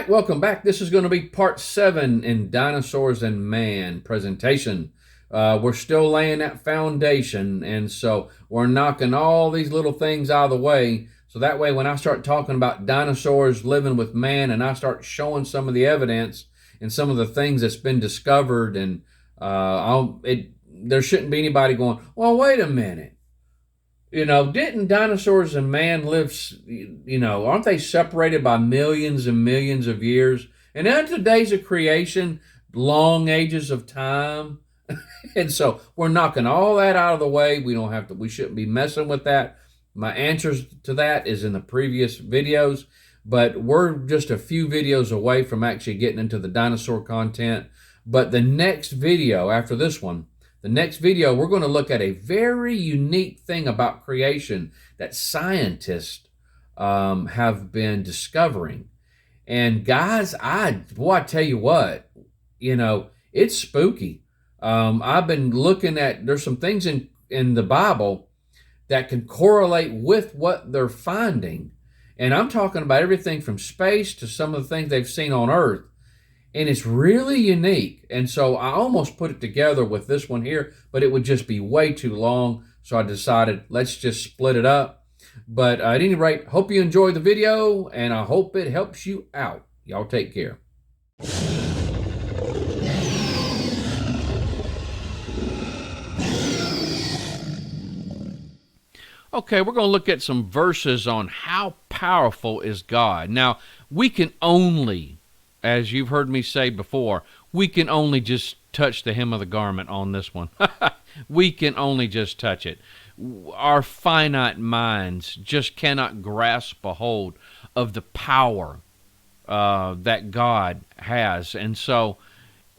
right, welcome back. This is going to be part 7 in Dinosaurs and Man presentation. We're still laying that foundation, and so we're knocking all these little things out of the way. So that way, when I start talking about dinosaurs living with man, and I start showing some of the evidence and some of the things that's been discovered, and there shouldn't be anybody going, "Well, wait a minute. Didn't dinosaurs and man live, aren't they separated by millions and millions of years? And aren't the days of creation long ages of time?" And so we're knocking all that out of the way. We shouldn't be messing with that. My answers to that is in the previous videos, but we're just a few videos away from actually getting into the dinosaur content. But the next video after this one, the next video, we're going to look at a very unique thing about creation that scientists have been discovering. And guys, I tell you what, it's spooky. I've been looking at, there's some things in the Bible that can correlate with what they're finding. And I'm talking about everything from space to some of the things they've seen on Earth. And it's really unique. And so I almost put it together with this one here, but it would just be way too long. So I decided, let's just split it up. But at any rate, hope you enjoy the video, and I hope it helps you out. Y'all take care. Okay, we're going to look at some verses on how powerful is God. Now, we can only, as you've heard me say before, we can only just touch the hem of the garment on this one. We can only just touch it. Our finite minds just cannot grasp a hold of the power that God has. And so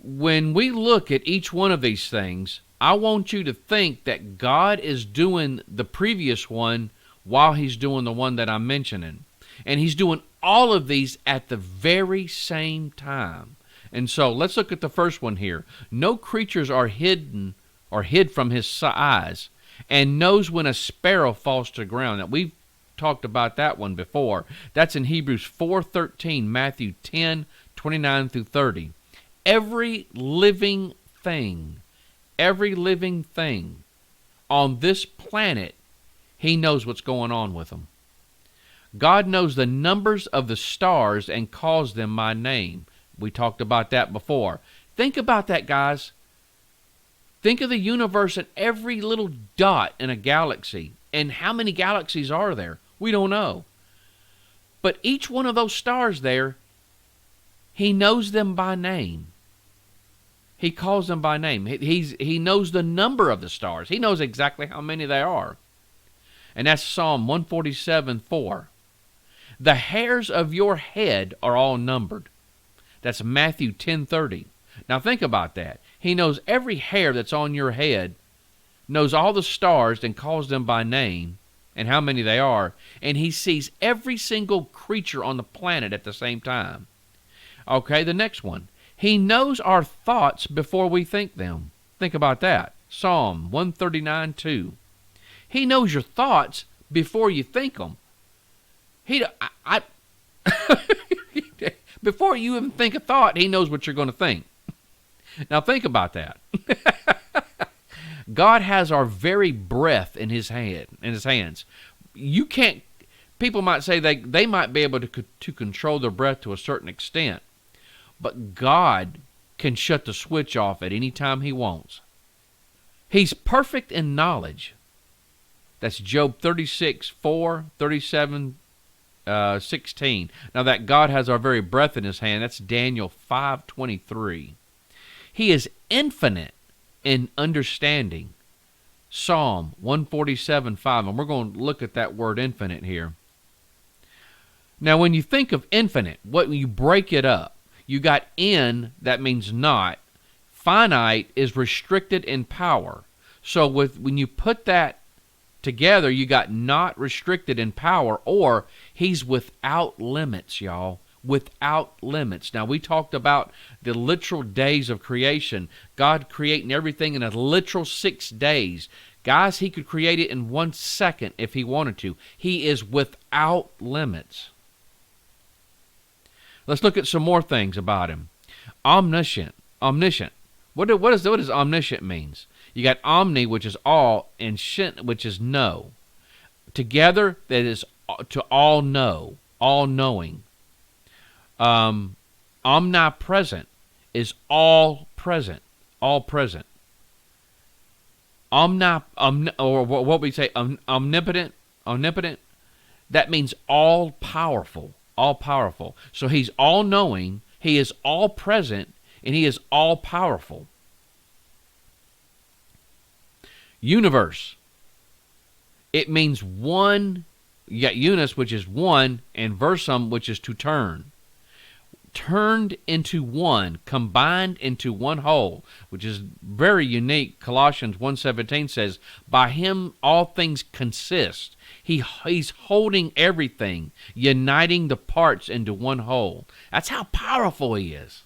when we look at each one of these things, I want you to think that God is doing the previous one while He's doing the one that I'm mentioning. And He's doing all of these at the very same time. And so let's look at the first one here. No creatures are hid from His eyes, and knows when a sparrow falls to the ground. Now, we've talked about that one before. That's in Hebrews 4:13, Matthew 10:29 through 30. Every living thing on this planet, He knows what's going on with them. God knows the numbers of the stars and calls them by name. We talked about that before. Think about that, guys. Think of the universe and every little dot in a galaxy. And how many galaxies are there? We don't know. But each one of those stars there, He knows them by name. He calls them by name. He knows the number of the stars. He knows exactly how many there are. And that's Psalm 147:4. The hairs of your head are all numbered. That's Matthew 10:30. Now think about that. He knows every hair that's on your head, knows all the stars and calls them by name and how many they are, and He sees every single creature on the planet at the same time. Okay, the next one. He knows our thoughts before we think them. Think about that. Psalm 139:2. He knows your thoughts before you think them. Before you even think a thought, He knows what you're going to think. Now think about that. God has our very breath in His hands. You can't. People might say they might be able to control their breath to a certain extent, but God can shut the switch off at any time He wants. He's perfect in knowledge. That's Job 36:4, 37:16. Now that God has our very breath in His hand, that's Daniel 5:23. He is infinite in understanding. Psalm 147:5, and we're going to look at that word infinite here. Now when you think of infinite, when you break it up, you got in, that means not. Finite is restricted in power. So when you put that together, you got not restricted in power, or He's without limits, y'all. Without limits. Now, we talked about the literal days of creation. God creating everything in a literal 6 days. Guys, He could create it in 1 second if He wanted to. He is without limits. Let's look at some more things about him. Omniscient. What does omniscient means? You got omni, which is all, and shint, which is know. Together, that is to all know, all knowing. Omnipresent is all present, all present. Or what we say, omnipotent, that means all powerful, all powerful. So he's all knowing, he is all present, and he is all powerful. Universe. It means one. You got unus, which is one, and versum, which is to turn. Turned into one, combined into one whole, which is very unique. Colossians 1:17 says, by him all things consist. He's holding everything, uniting the parts into one whole. That's how powerful he is.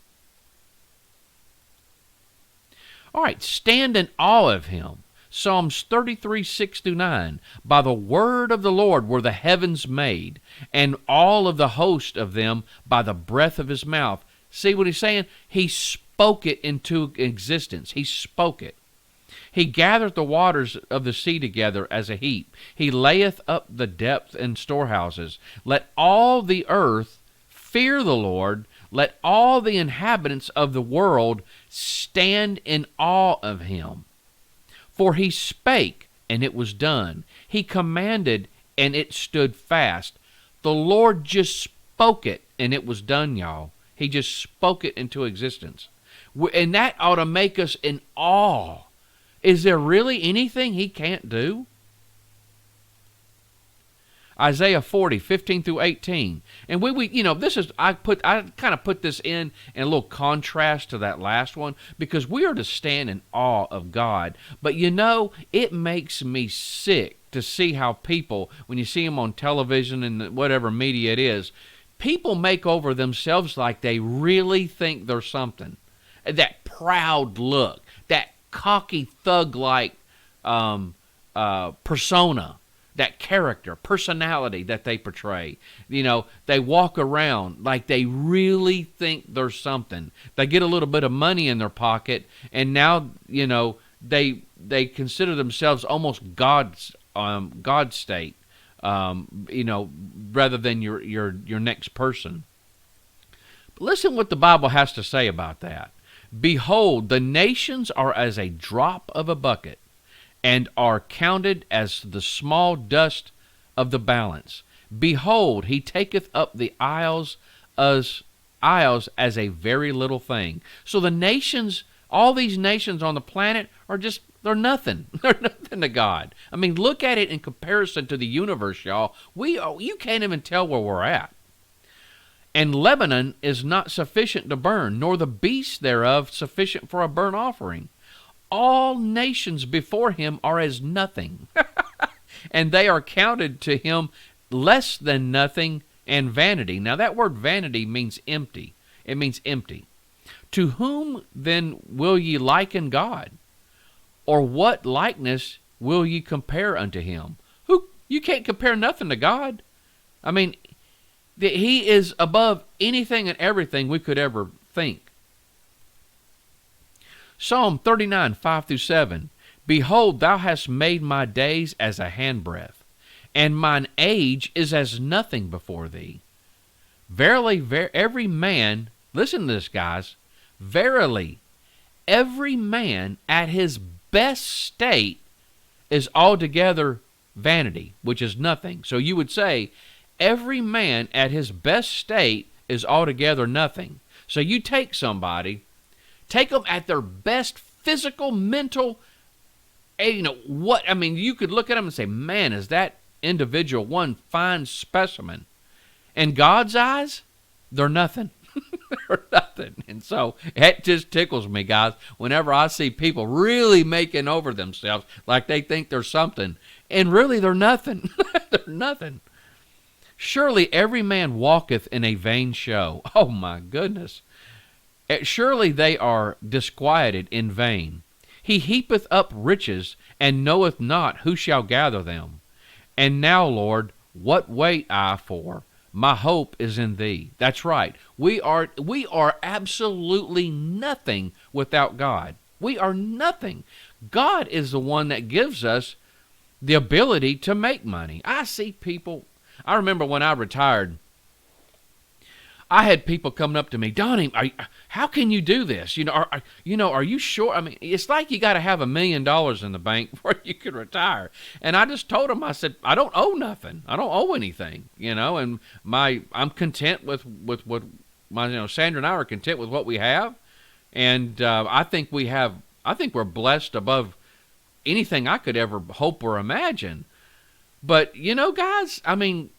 All right, stand in awe of him. Psalms 33:6-9. By the word of the Lord were the heavens made, and all of the host of them by the breath of his mouth. See what he's saying? He spoke it into existence. He spoke it. He gathereth the waters of the sea together as a heap. He layeth up the depth in storehouses. Let all the earth fear the Lord. Let all the inhabitants of the world stand in awe of him. For he spake, and it was done. He commanded, and it stood fast. The Lord just spoke it, and it was done, y'all. He just spoke it into existence. And that ought to make us in awe. Is there really anything he can't do? Isaiah 40:15-18. And this is, I kind of put this in a little contrast to that last one, because we are to stand in awe of God. But it makes me sick to see how people, when you see them on television and whatever media it is, people make over themselves like they really think they're something. That proud look, that cocky thug-like persona, that character, personality that they portray. They walk around like they really think they're something. They get a little bit of money in their pocket, and now, they consider themselves almost God's state, rather than your next person. But listen what the Bible has to say about that. Behold, the nations are as a drop of a bucket, and are counted as the small dust of the balance. Behold, he taketh up the isles as a very little thing. So the nations, all these nations on the planet they're nothing. They're nothing to God. I mean, look at it in comparison to the universe, y'all. You can't even tell where we're at. And Lebanon is not sufficient to burn, nor the beasts thereof sufficient for a burnt offering. All nations before him are as nothing, and they are counted to him less than nothing and vanity. Now that word vanity means empty. It means empty. To whom then will ye liken God? Or what likeness will ye compare unto him? You can't compare nothing to God. I mean, he is above anything and everything we could ever think. Psalm 39:5-7. Behold, thou hast made my days as a handbreadth, and mine age is as nothing before thee. Verily, every man, listen to this, guys, verily, every man at his best state is altogether vanity, which is nothing. So you would say, every man at his best state is altogether nothing. So you take somebody, take them at their best physical, mental, you could look at them and say, man, is that individual one fine specimen? In God's eyes, they're nothing. They're nothing. And so it just tickles me, guys, whenever I see people really making over themselves like they think they're something, and really they're nothing. They're nothing. Surely every man walketh in a vain show. Oh, my goodness. Surely they are disquieted in vain. He heapeth up riches, and knoweth not who shall gather them. And now, Lord, what wait I for? My hope is in thee. That's right. We are absolutely nothing without God. We are nothing. God is the one that gives us the ability to make money. I see people. I remember when I retired, I had people coming up to me, Donnie, how can you do this? Are you sure? I mean, it's like you got to have $1 million in the bank before you can retire. And I just told them, I said, I don't owe nothing. I don't owe anything, and I'm content with what Sandra and I are content with what we have. And I think we're blessed above anything I could ever hope or imagine. But, guys, I mean,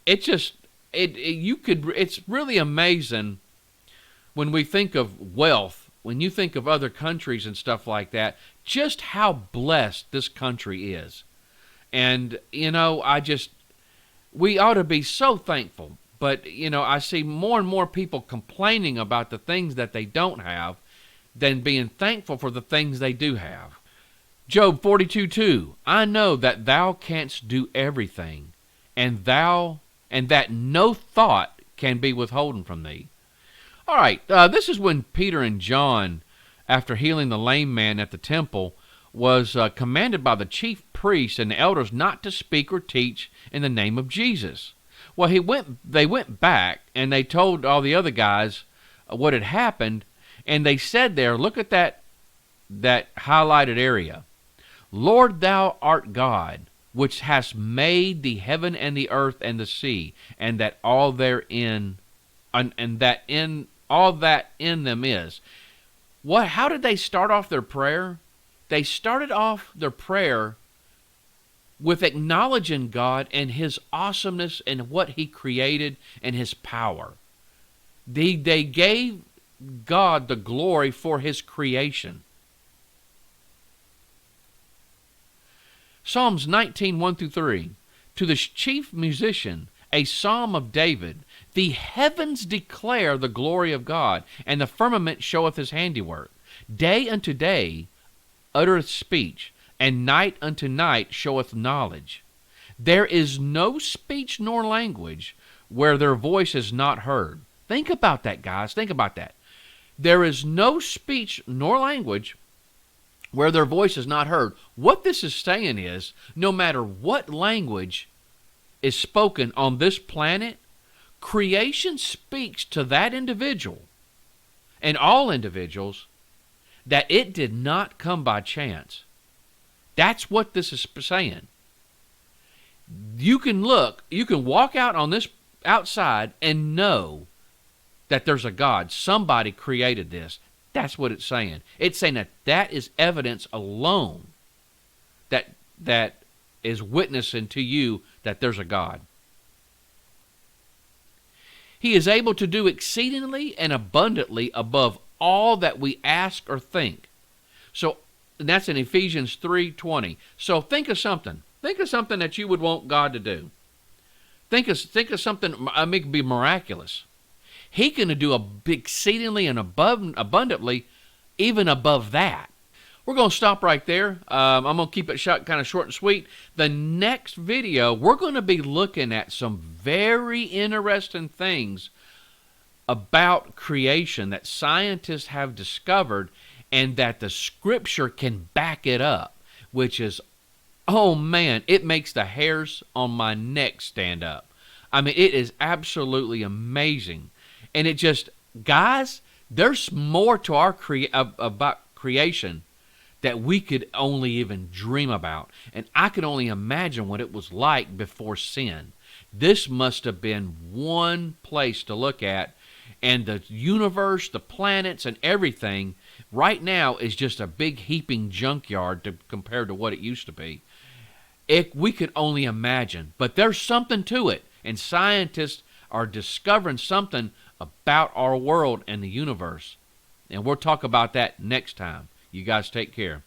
it's really amazing when we think of wealth, when you think of other countries and stuff like that, just how blessed this country is. And, we ought to be so thankful. But, I see more and more people complaining about the things that they don't have than being thankful for the things they do have. Job 42:2, I know that thou canst do everything, and that no thought can be withholden from thee. All right, this is when Peter and John, after healing the lame man at the temple, was commanded by the chief priests and the elders not to speak or teach in the name of Jesus. Well, they went back, and they told all the other guys what had happened, and they said there, look at that highlighted area. Lord, thou art God, which hast made the heaven and the earth and the sea, and that all therein, and that in all that in them is. What? How did they start off their prayer? They started off their prayer with acknowledging God and His awesomeness and what He created and His power. They gave God the glory for His creation. Psalms 19:1-3. To the chief musician, a psalm of David. The heavens declare the glory of God, and the firmament showeth His handiwork. Day unto day uttereth speech, and night unto night showeth knowledge. There is no speech nor language where their voice is not heard. Think about that, guys. Think about that. There is no speech nor language where their voice is not heard. What this is saying is, no matter what language is spoken on this planet, creation speaks to that individual and all individuals that it did not come by chance. That's what this is saying. You can walk out on this outside and know that there's a God. Somebody created this. That's what it's saying. It's saying that is evidence alone that is witnessing to you that there's a God. He is able to do exceedingly and abundantly above all that we ask or think. So, and that's in Ephesians 3:20. So think of something. Think of something that you would want God to do. Think of something, it could be miraculous. He can do exceedingly and abundantly, even above that. We're going to stop right there. I'm going to keep it kind of short and sweet. The next video, we're going to be looking at some very interesting things about creation that scientists have discovered and that the Scripture can back it up, which is, oh man, it makes the hairs on my neck stand up. I mean, it is absolutely amazing. And it just, guys, there's more to our about creation that we could only even dream about. And I could only imagine what it was like before sin. This must have been one place to look at. And the universe, the planets, and everything right now is just a big heaping junkyard compared to what it used to be. We could only imagine. But there's something to it. And scientists are discovering something about our world and the universe. And we'll talk about that next time. You guys take care.